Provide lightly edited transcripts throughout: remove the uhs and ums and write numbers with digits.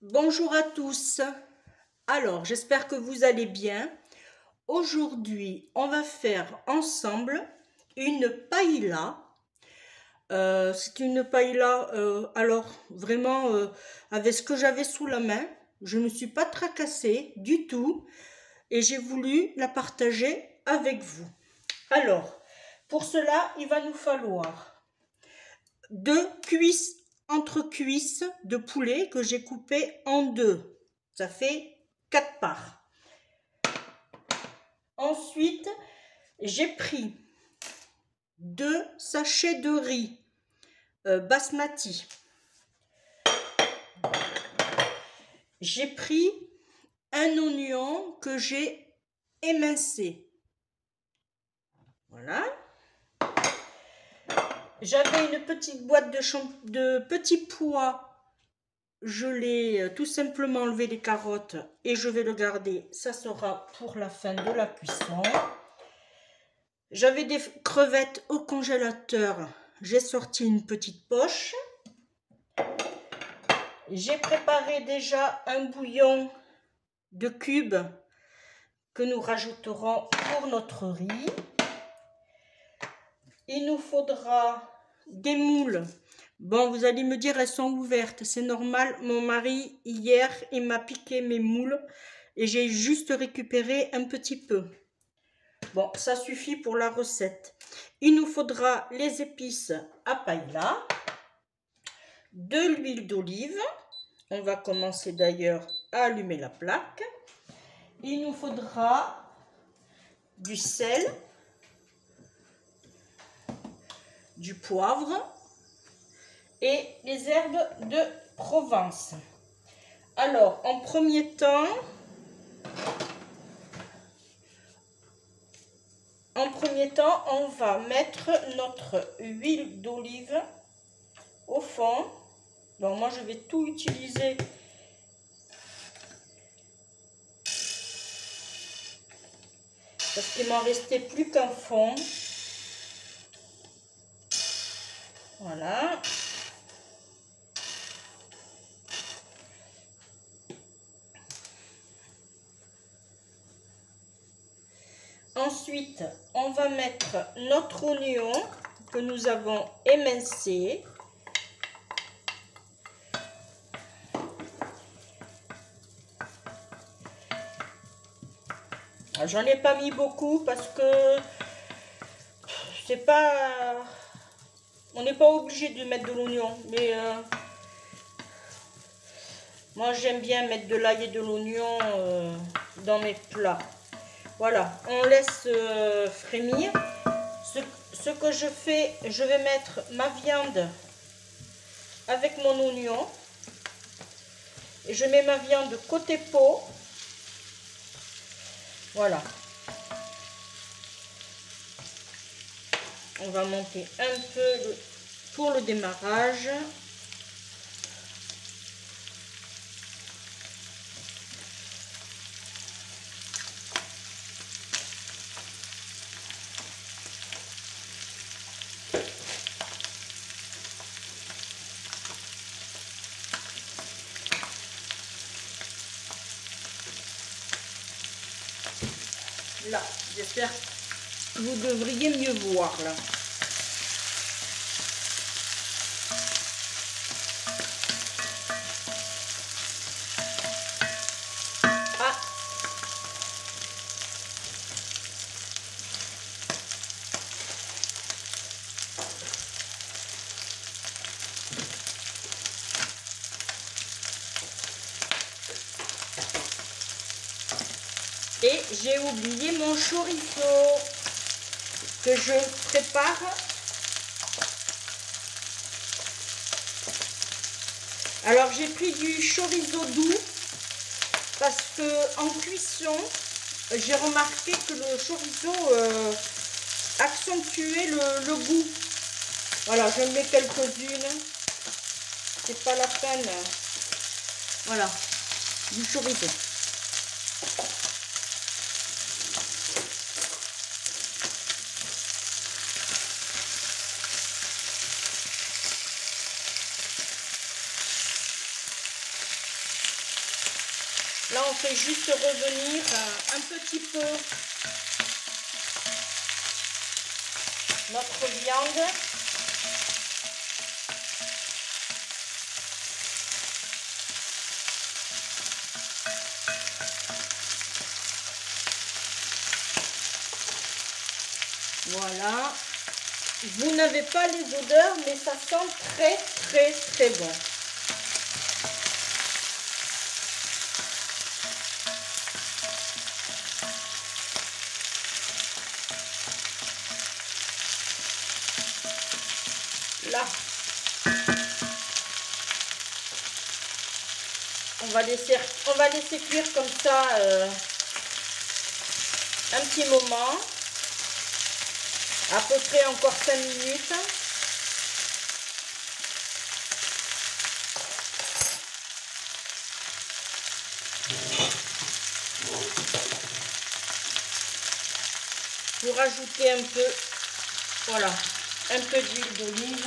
Bonjour à tous. Alors, j'espère que vous allez bien. Aujourd'hui, on va faire ensemble une paella. C'est une paella, alors vraiment avec ce que j'avais sous la main. Je ne me suis pas tracassée du tout et j'ai voulu la partager avec vous. Alors, pour cela, il va nous falloir 2 entre-cuisses de poulet que j'ai coupé en 2. Ça fait 4 parts. Ensuite, j'ai pris 2 sachets de riz basmati. J'ai pris un oignon que j'ai émincé. Voilà. J'avais une petite boîte de petits pois. Je l'ai tout simplement enlevé les carottes et je vais le garder. Ça sera pour la fin de la cuisson. J'avais des crevettes au congélateur. J'ai sorti une petite poche. J'ai préparé déjà un bouillon de cubes que nous rajouterons pour notre riz. Il nous faudra des moules. Bon, vous allez me dire, elles sont ouvertes. C'est normal, mon mari, hier, il m'a piqué mes moules et j'ai juste récupéré un petit peu. Bon, ça suffit pour la recette. Il nous faudra les épices à paella, de l'huile d'olive. On va commencer d'ailleurs à allumer la plaque. Il nous faudra du sel, du poivre et les herbes de Provence. Alors, en premier temps, on va mettre notre huile d'olive au fond. Bon, moi, je vais tout utiliser parce qu'il m'en restait plus qu'un fond. Voilà. Ensuite, on va mettre notre oignon que nous avons émincé. J'en ai pas mis beaucoup parce que c'est pas... On n'est pas obligé de mettre de l'oignon, mais moi j'aime bien mettre de l'ail et de l'oignon dans mes plats. Voilà, on laisse frémir. Ce que je fais, je vais mettre ma viande avec mon oignon. Et je mets ma viande côté peau. Voilà. On va monter un peu pour le démarrage. Là, j'espère que vous devriez mieux voir là. Ah. Et j'ai oublié mon chorizo que je prépare. Alors j'ai pris du chorizo doux parce que en cuisson, j'ai remarqué que le chorizo accentuait le goût. Voilà, je mets quelques-unes. C'est pas la peine. Voilà, du chorizo. Là, on fait juste revenir un petit peu notre viande. Voilà. Vous n'avez pas les odeurs, mais ça sent très, très, très bon. Là, on va laisser cuire comme ça un petit moment, à peu près encore 5 minutes. Vous rajoutez un peu, voilà, un peu d'huile d'olive.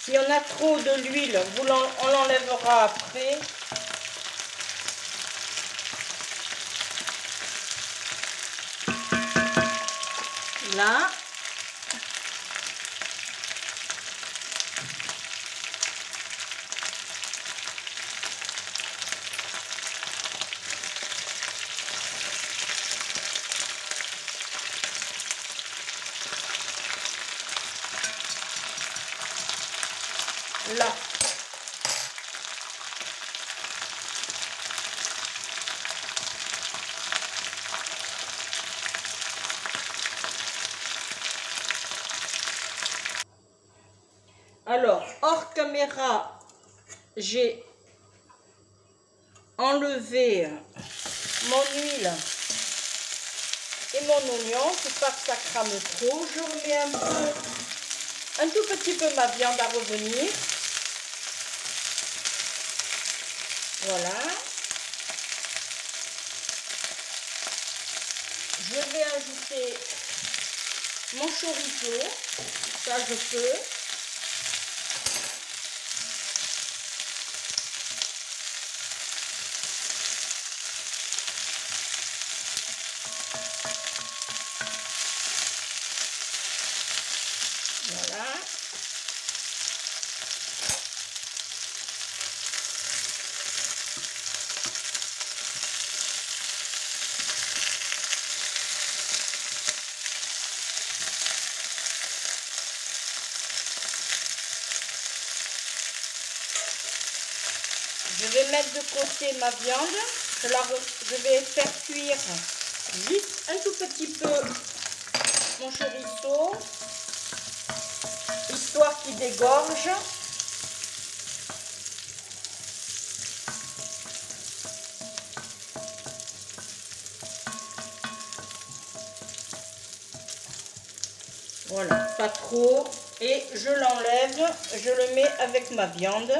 Si on a trop de l'huile, on l'enlèvera après. Là. Là. Alors, hors caméra, j'ai enlevé mon huile et mon oignon, pour pas que ça crame trop. Je remets un tout petit peu ma viande à revenir. Voilà. Je vais ajouter mon chorizo, ça je peux. Voilà. Je vais mettre de côté ma viande. Je vais faire cuire juste un tout petit peu mon chorizo, histoire qu'il dégorge. Voilà, pas trop. Et je l'enlève, je le mets avec ma viande.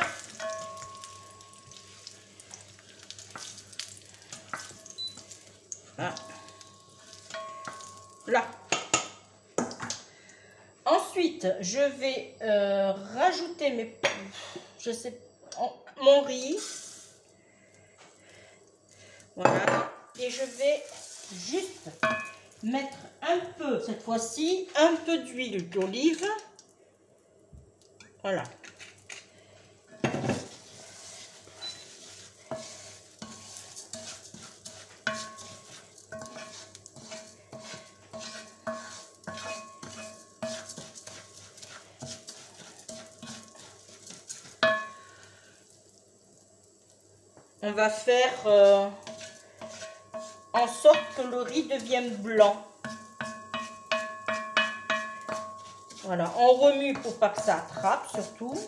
Ah. Là. Ensuite, je vais rajouter mon riz. Voilà. Et je vais juste mettre un peu, cette fois-ci, un peu d'huile d'olive. Voilà. On va faire en sorte que le riz devienne blanc. Voilà, on remue pour pas que ça attrape surtout.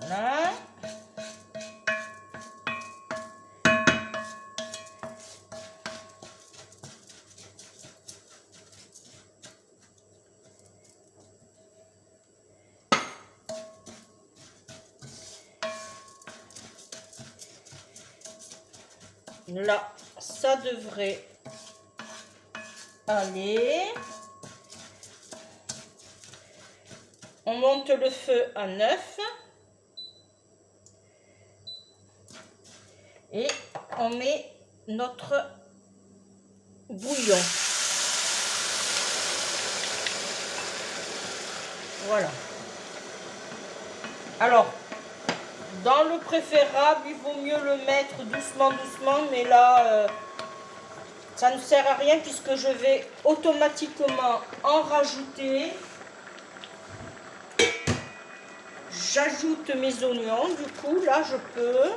Voilà. Là, ça devrait aller. On monte le feu à 9. Et on met notre bouillon. Voilà. Alors, dans le préférable, il vaut mieux le mettre doucement, doucement, mais là, ça ne sert à rien puisque je vais automatiquement en rajouter. J'ajoute mes oignons, du coup, là, je peux.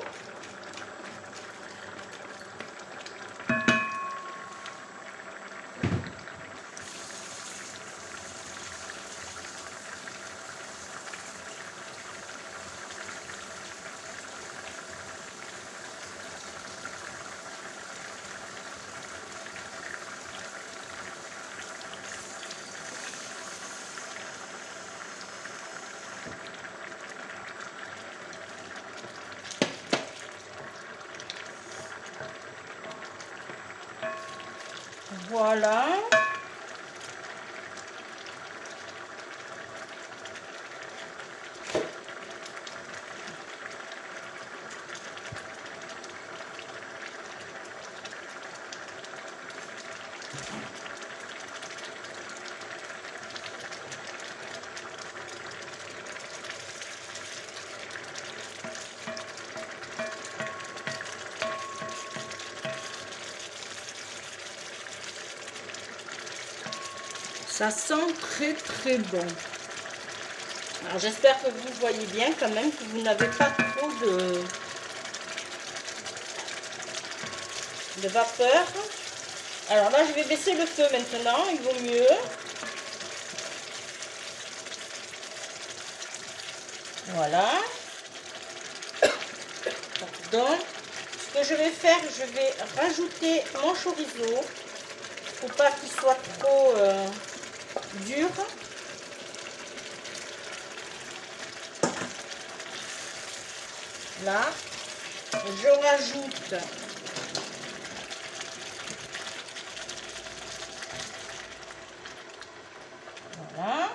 Voilà. Ça sent très très bon. Alors j'espère que vous voyez bien quand même, que vous n'avez pas trop de vapeur. Alors là je vais baisser le feu maintenant, il vaut mieux. Voilà. Donc ce que je vais faire, je vais rajouter mon chorizo. Faut pas qu'il soit trop dur. Là, je rajoute voilà.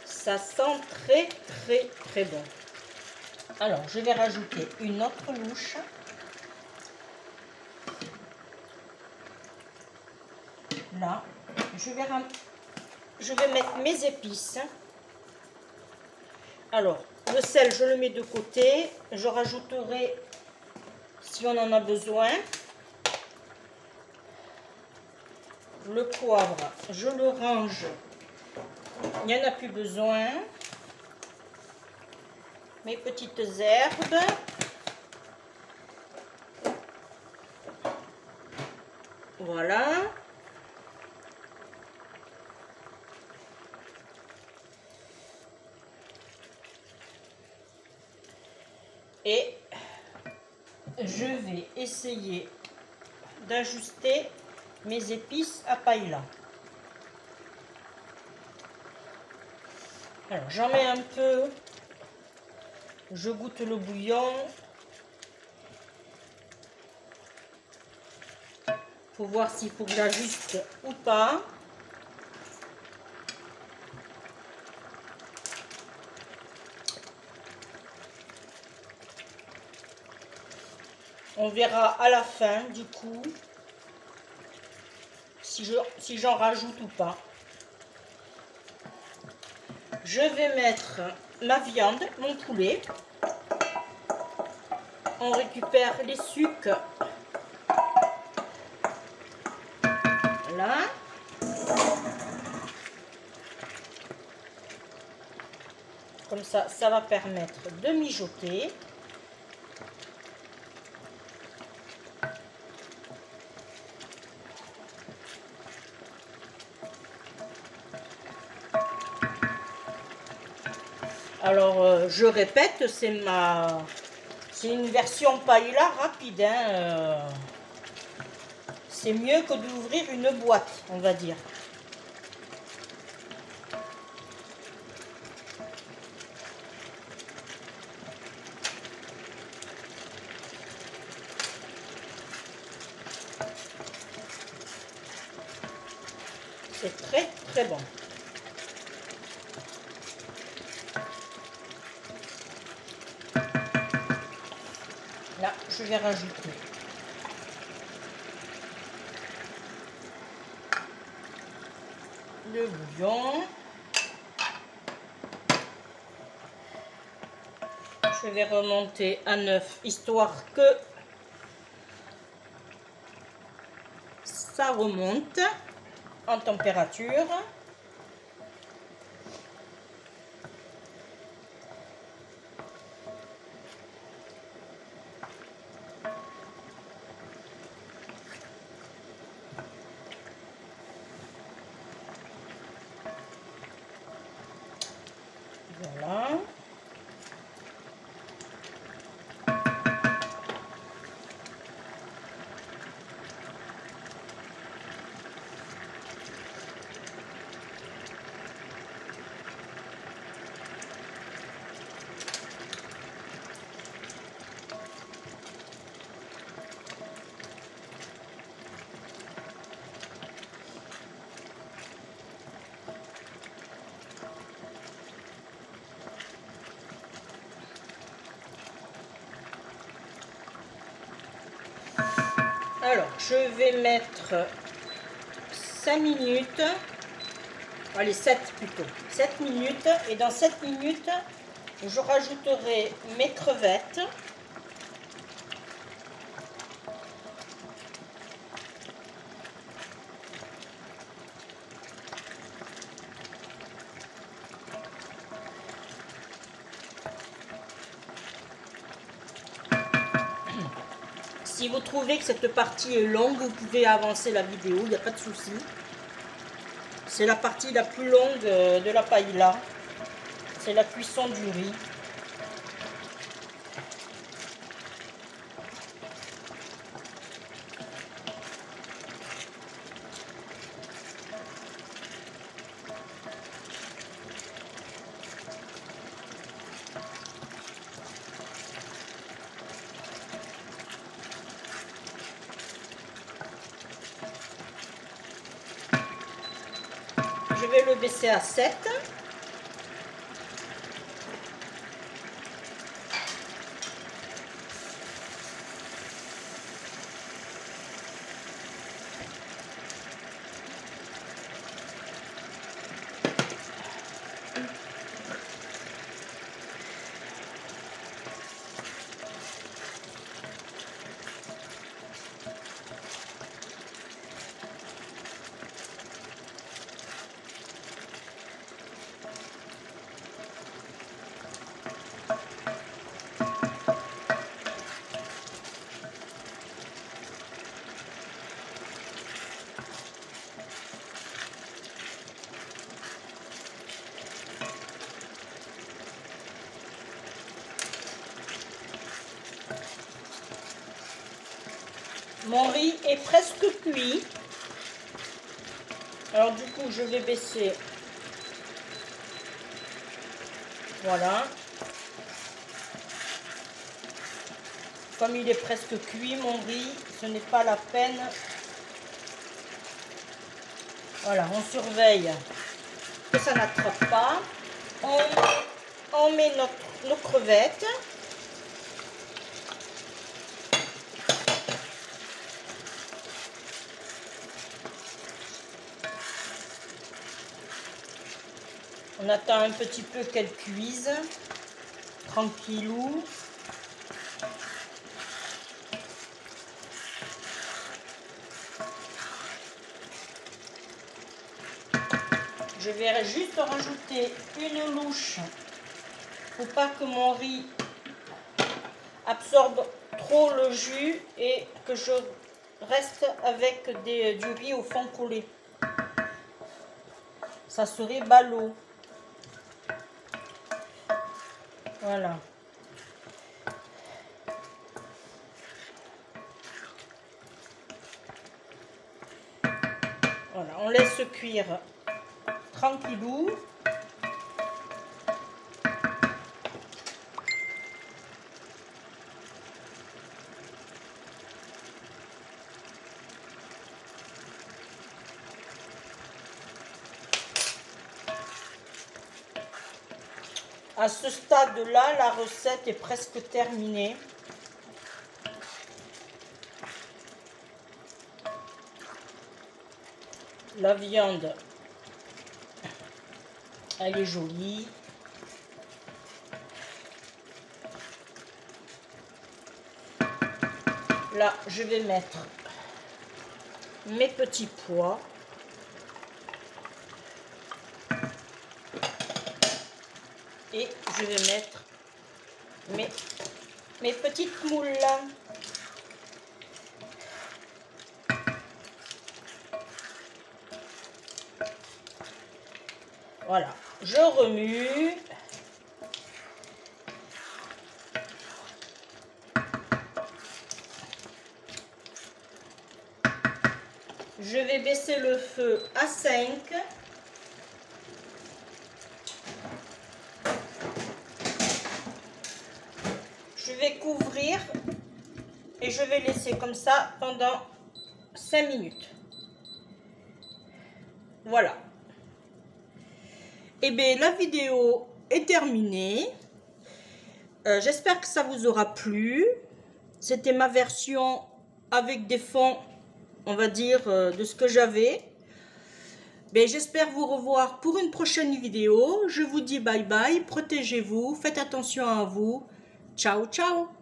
Ça sent très très très bon. Alors je vais rajouter une autre louche. Là, je vais mettre mes épices. Alors le sel je le mets de côté. Je rajouterai si on en a besoin. Le poivre, je le range. Il n'y en a plus besoin. Mes petites herbes. Voilà. Et je vais essayer d'ajuster mes épices à paella. Alors j'en mets un peu, je goûte le bouillon. Pour voir s'il faut que j'ajuste ou pas. On verra à la fin du coup si j'en rajoute ou pas. Je vais mettre ma viande, mon poulet. On récupère les sucs. Là. Comme ça, ça va permettre de mijoter. Alors, je répète, c'est une version paella rapide. Hein, c'est mieux que d'ouvrir une boîte, on va dire. C'est très très bon. Là, je vais rajouter le bouillon. Je vais remonter à 9 histoire que ça remonte en température. Voilà. Alors, je vais mettre 5 minutes, allez 7 plutôt, 7 minutes, et dans 7 minutes, je rajouterai mes crevettes. Si vous trouvez que cette partie est longue, vous pouvez avancer la vidéo, il n'y a pas de souci. C'est la partie la plus longue de la paella. C'est la cuisson du riz. Je vais le baisser à 7. Mon riz est presque cuit. Alors du coup, je vais baisser. Voilà. Comme il est presque cuit, mon riz, ce n'est pas la peine. Voilà, on surveille que ça n'attrape pas. On met nos crevettes. On attend un petit peu qu'elles cuisent, tranquillou. Je vais juste rajouter une louche pour pas que mon riz absorbe trop le jus et que je reste avec du riz au fond collé. Ça serait ballot. Voilà. Voilà, on laisse cuire tranquillou. À ce stade-là, la recette est presque terminée. La viande, elle est jolie. Là, je vais mettre mes petits pois. Et je vais mettre mes petites moules. Voilà, je remue. Je vais baisser le feu à 5. Je vais couvrir et je vais laisser comme ça pendant 5 minutes. Voilà. Et bien, la vidéo est terminée. J'espère que ça vous aura plu. C'était ma version avec des fonds, on va dire, de ce que j'avais. Ben, j'espère vous revoir pour une prochaine vidéo. Je vous dis bye bye, protégez-vous, faites attention à vous. Ciao, ciao!